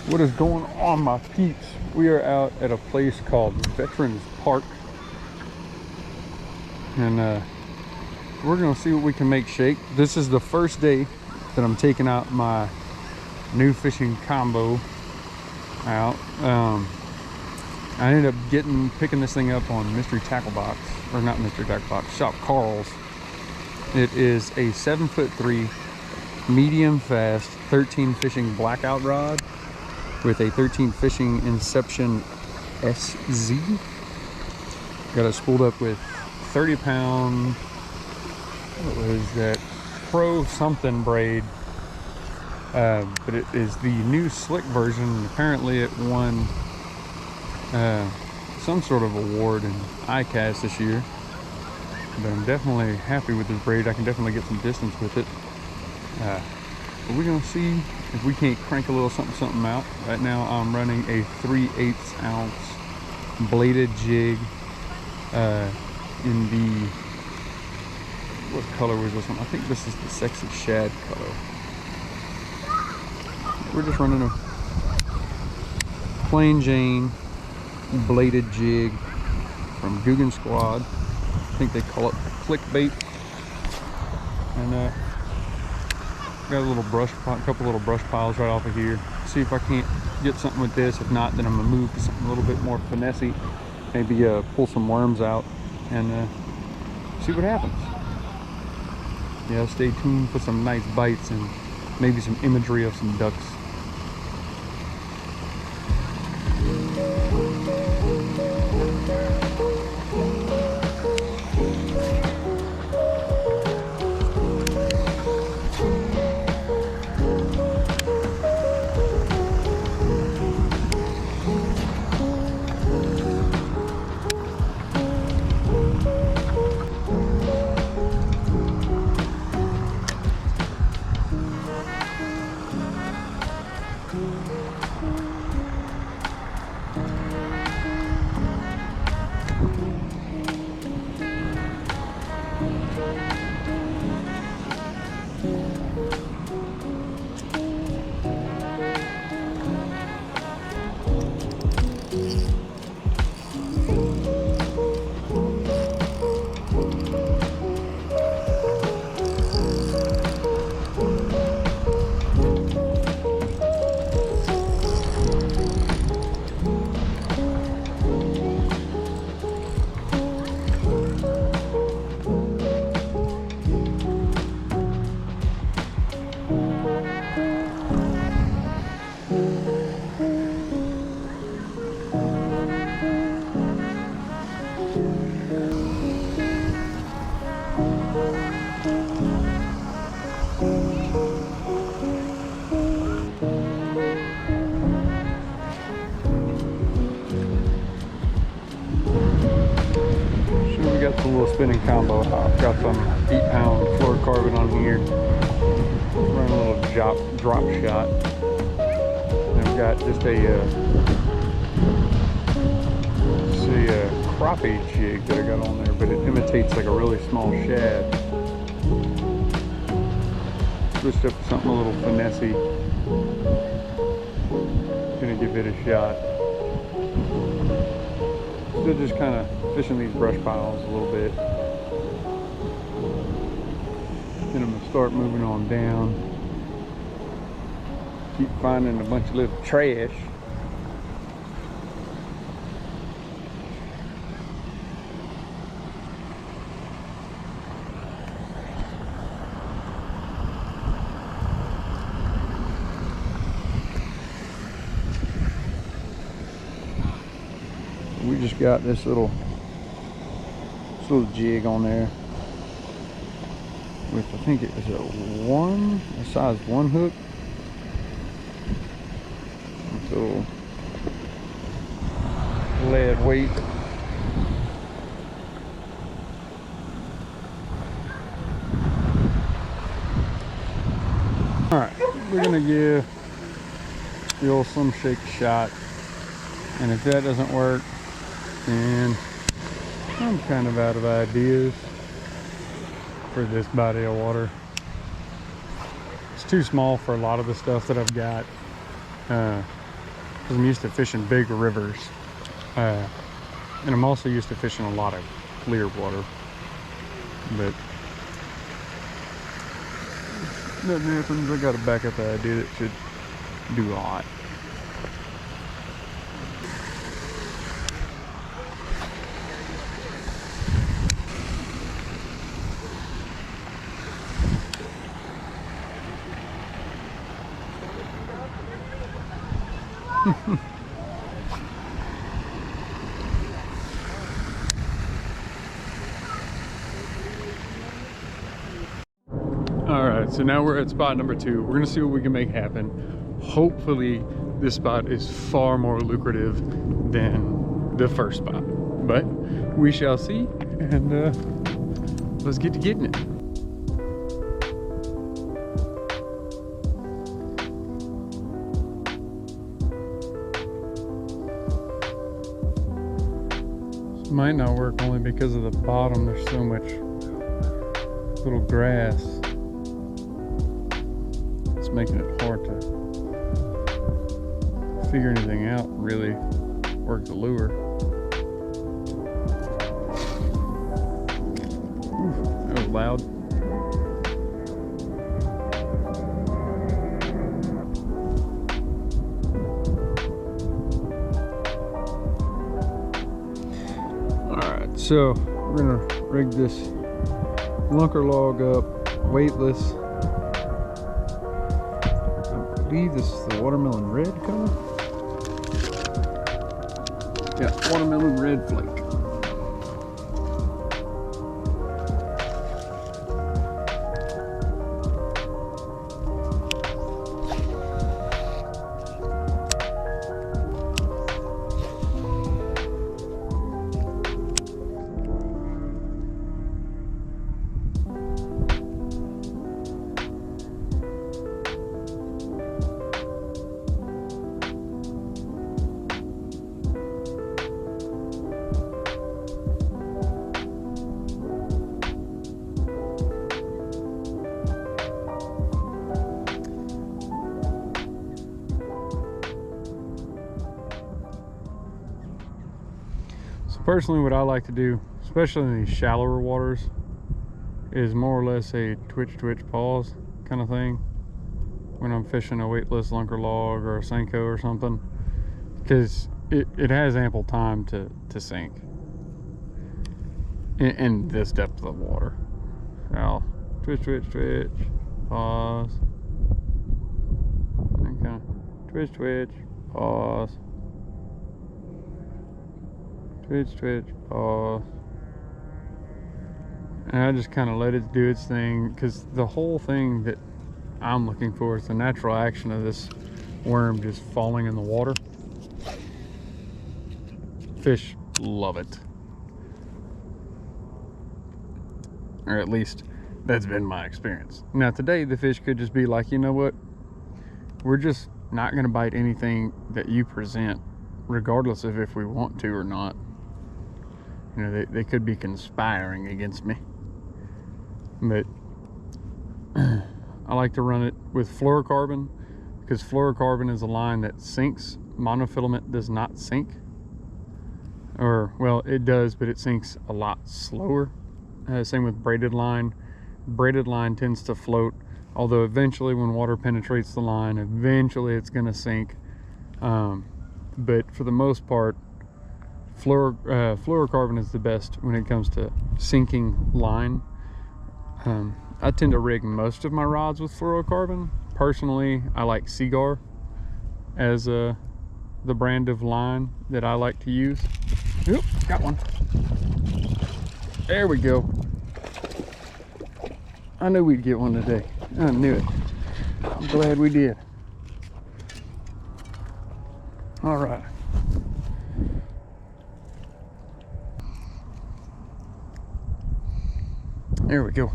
What is going on, my peeps? We are out at a place called Veterans Park, and we're gonna see what we can make shake. This is the first day that I'm taking out my new fishing combo out. I ended up picking this thing up on Mystery Tackle Box, or not Mystery Tackle Box, Shop Carl's. It is a 7'3" medium fast 13 fishing blackout rod with a 13 fishing Inception SZ. Got it spooled up with 30-pound, what was that, Pro something braid, but it is the new slick version. Apparently it won some sort of award in ICAST this year, but I'm definitely happy with this braid. I can definitely get some distance with it. But we're gonna see if we can't crank a little something out. Right now I'm running a 3/8 ounce bladed jig in the, what color was this one? I think this is the Sexy Shad color. We're just running a plain Jane bladed jig from Guggen Squad. I think they call it clickbait. And got a little couple little brush piles right off of here. See if I can't get something with this. If not, then I'm gonna move to something a little bit more finessey. Maybe pull some worms out and see what happens. Yeah, stay tuned for some nice bites and maybe some imagery of some ducks. Got the little spinning combo. I've got some 8-pound fluorocarbon on here. Run a little drop shot. And I've got just a crappie jig that I got on there, but it imitates like a really small shad. Switched up to something a little finessey. Gonna give it a shot. Still just kind of fishing these brush piles a little bit. Then I'm gonna start moving on down. Keep finding a bunch of little trash. We just got this little jig on there with, I think it was a size 1 hook. So lead weight. All right, we're gonna give the old Slim Shake a shot, and if that doesn't work, then I'm kind of out of ideas for this body of water. It's too small for a lot of the stuff that I've got. because I'm used to fishing big rivers. And I'm also used to fishing a lot of clear water. But nothing happens. I got a backup idea that should do a lot. Alright, so now we're at spot number 2. We're gonna see what we can make happen. Hopefully this spot is far more lucrative than the first spot, but we shall see, and let's get to getting it. This might not work only because of the bottom. There's so much little grass. It's making it hard to figure anything out, really work the lure. Ooh, that was loud. Alright, so we're gonna rig this lunker log up, weightless. I believe this is the watermelon red color. Yeah, watermelon red flake. Personally, what I like to do, especially in these shallower waters, is more or less a twitch pause kind of thing when I'm fishing a weightless lunker log or a Senko or something, because it has ample time to sink in this depth of water. I'll twitch, pause, and kind of twitch, pause, twitch, pause, and I just kind of let it do its thing, because the whole thing that I'm looking for is the natural action of this worm just falling in the water. Fish love it, or at least that's been my experience. Now today the fish could just be like, you know what, we're just not going to bite anything that you present, regardless of if we want to or not. You know, they could be conspiring against me. But I like to run it with fluorocarbon, because fluorocarbon is a line that sinks. Monofilament does not sink. Or, well, it does, but it sinks a lot slower. Same with braided line. Braided line tends to float, although eventually when water penetrates the line, eventually it's going to sink. But for the most part, fluorocarbon is the best when it comes to sinking line. I tend to rig most of my rods with fluorocarbon. Personally, I like Seaguar as the brand of line that I like to use. Oop, got one. There we go. I knew we'd get one today. I knew it. I'm glad we did. All right. There we go.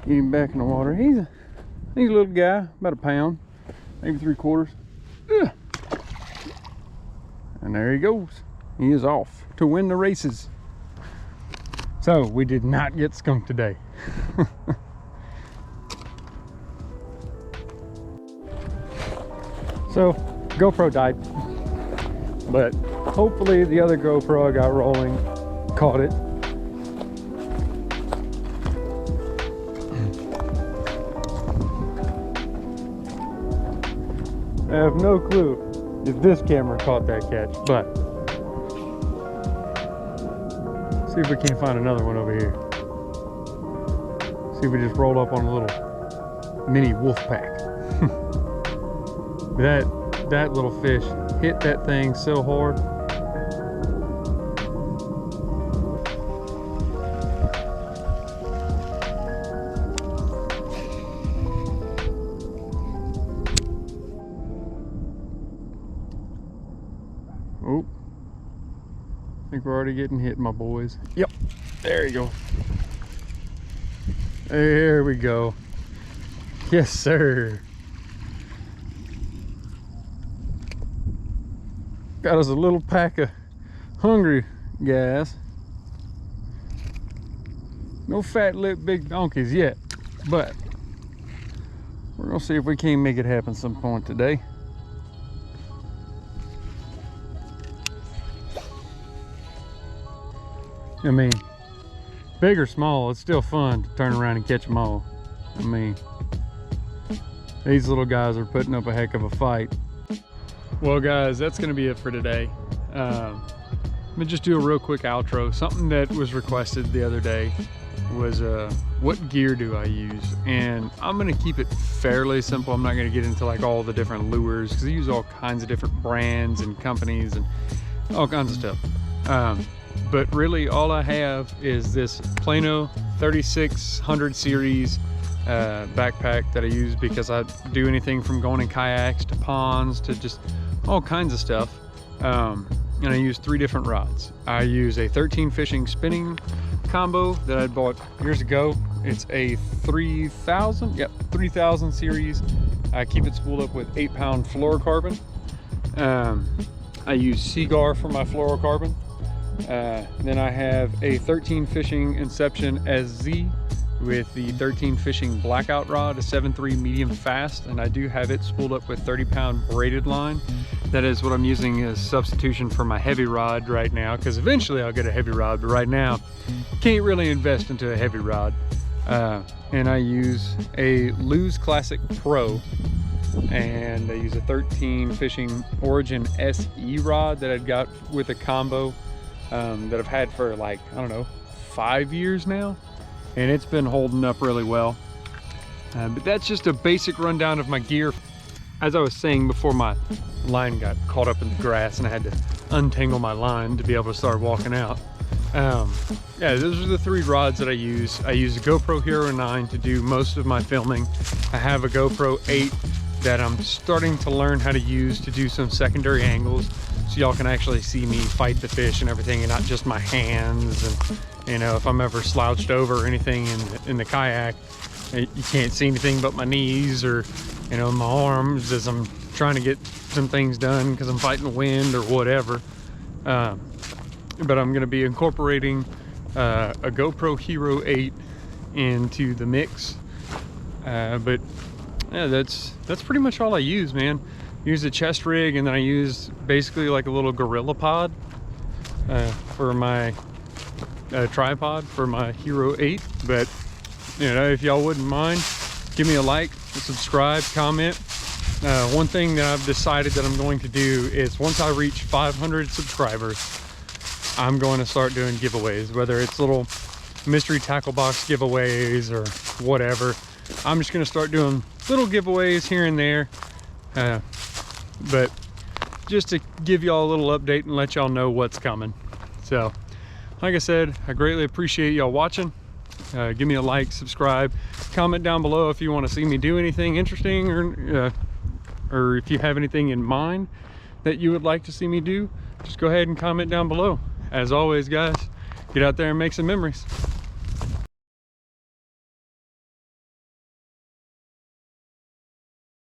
Get him back in the water. He's a little guy, about a pound, maybe 3/4. Ugh. And there he goes. He is off to win the races. So we did not get skunked today. So GoPro died, but hopefully the other GoPro I got rolling caught it. I have no clue if this camera caught that catch, but see if we can't find another one over here. See if we just rolled up on a little mini wolf pack. that little fish hit that thing so hard. Oh, I think we're already getting hit, my boys. Yep, there you go. There we go. Yes, sir. Got us a little pack of hungry guys. No fat lip big donkeys yet, but we're gonna see if we can make it happen some point today. I mean, big or small, it's still fun to turn around and catch them all. I mean, these little guys are putting up a heck of a fight. Well guys, that's gonna be it for today. Let me just do a real quick outro. Something that was requested the other day was what gear do I use? And I'm gonna keep it fairly simple. I'm not gonna get into like all the different lures because I use all kinds of different brands and companies and all kinds of stuff. But really all I have is this Plano 3600 series backpack that I use because I do anything from going in kayaks to ponds to just all kinds of stuff. And I use 3 different rods. I use a 13 fishing spinning combo that I bought years ago. It's a 3000 series. I keep it spooled up with 8-pound fluorocarbon. I use Seaguar for my fluorocarbon. Then I have a 13 fishing Inception SZ with the 13 fishing blackout rod, a 7.3 medium fast, and I do have it spooled up with 30-pound braided line. That is what I'm using as substitution for my heavy rod right now, because eventually I'll get a heavy rod, but right now can't really invest into a heavy rod. And I use a Lew's Classic Pro, and I use a 13 fishing Origin SE rod that I'd got with a combo that I've had for like, I don't know, 5 years now, and it's been holding up really well. But that's just a basic rundown of my gear. As I was saying before, my line got caught up in the grass and I had to untangle my line to be able to start walking out. Yeah, those are the 3 rods that I use. I use a GoPro Hero 9 to do most of my filming. I have a GoPro 8 that I'm starting to learn how to use to do some secondary angles, so y'all can actually see me fight the fish and everything, and not just my hands. And you know, if I'm ever slouched over or anything in the kayak, you can't see anything but my knees or, you know, my arms as I'm trying to get some things done because I'm fighting the wind or whatever. But I'm going to be incorporating a GoPro Hero 8 into the mix. But yeah, that's pretty much all I use, man. Use a chest rig, and then I use basically like a little gorilla pod for my tripod for my Hero 8. But you know, if y'all wouldn't mind, give me a like, subscribe, comment. One thing that I've decided that I'm going to do is once I reach 500 subscribers, I'm going to start doing giveaways, whether it's little mystery tackle box giveaways or whatever. I'm just going to start doing little giveaways here and there. But just to give y'all a little update and let y'all know what's coming. So, like I said, I greatly appreciate y'all watching. Give me a like, subscribe, comment down below if you want to see me do anything interesting, or if you have anything in mind that you would like to see me do. Just go ahead and comment down below. As always, guys, get out there and make some memories.